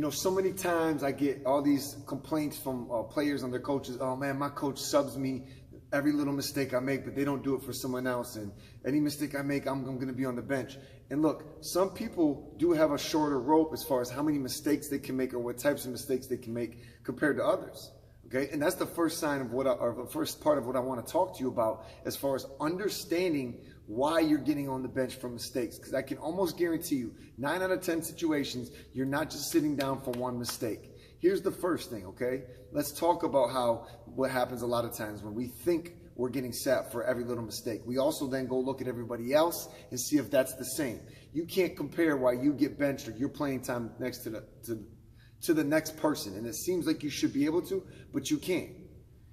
You know, so many times I get all these complaints from players and their coaches. Oh man, my coach subs me every little mistake I make, but they don't do it for someone else. And any mistake I make, I'm going to be on the bench. And look, some people do have a shorter rope as far as how many mistakes they can make or what types of mistakes they can make compared to others. Okay, and that's the first sign of or the first part of what I want to talk to you about as far as understanding why you're getting on the bench from mistakes. Because I can almost guarantee you, 9 out of 10 situations, you're not just sitting down for one mistake. Here's the first thing, okay? Let's talk about what happens a lot of times when we think we're getting sat for every little mistake. We also then go look at everybody else and see if that's the same. You can't compare why you get benched or your playing time next to the next person. And it seems like you should be able to, but you can't.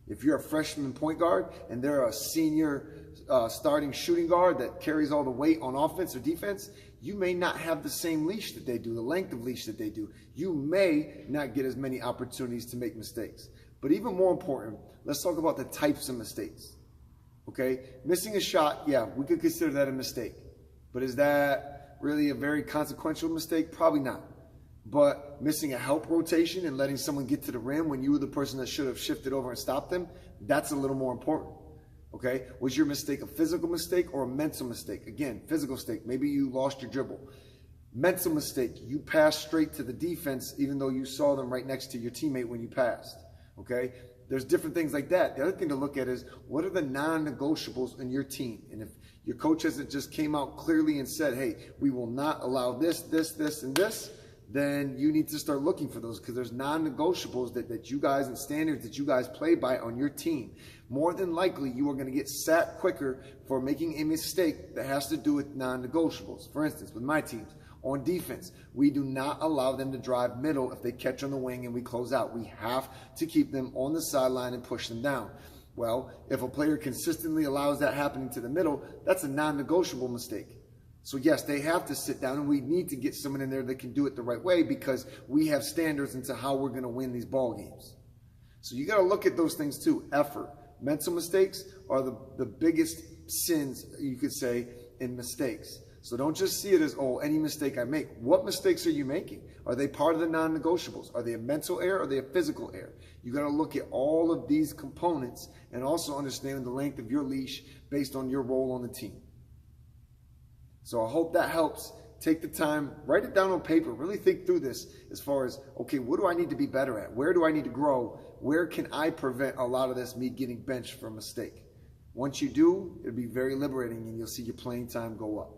If you're a freshman point guard and they're a senior starting shooting guard that carries all the weight on offense or defense, you may not have the same leash that they do, the length of leash that they do. You may not get as many opportunities to make mistakes. But even more important, let's talk about the types of mistakes. Okay, missing a shot, yeah, we could consider that a mistake. But is that really a very consequential mistake? Probably not. But missing a help rotation and letting someone get to the rim when you were the person that should have shifted over and stopped them, that's a little more important. Okay, was your mistake a physical mistake or a mental mistake? Again, physical mistake, maybe you lost your dribble. Mental mistake, you passed straight to the defense even though you saw them right next to your teammate when you passed. Okay, there's different things like that. The other thing to look at is, what are the non-negotiables in your team? And if your coach hasn't just came out clearly and said, hey, we will not allow this, this, this, and this, then you need to start looking for those, because there's non-negotiables that you guys and standards that you guys play by on your team. More than likely, you are going to get sat quicker for making a mistake that has to do with non-negotiables. For instance, with my teams, on defense, we do not allow them to drive middle if they catch on the wing and we close out. We have to keep them on the sideline and push them down. Well, if a player consistently allows that happening to the middle, that's a non-negotiable mistake. So yes, they have to sit down, and we need to get someone in there that can do it the right way, because we have standards into how we're going to win these ball games. So you got to look at those things too. Effort. Mental mistakes are the biggest sins, you could say, in mistakes. So don't just see it as, oh, any mistake I make. What mistakes are you making? Are they part of the non-negotiables? Are they a mental error? Are they a physical error? You got to look at all of these components and also understand the length of your leash based on your role on the team. So I hope that helps. Take the time, write it down on paper, really think through this as far as, okay, what do I need to be better at? Where do I need to grow? Where can I prevent a lot of this, me getting benched for a mistake? Once you do, it'll be very liberating and you'll see your playing time go up.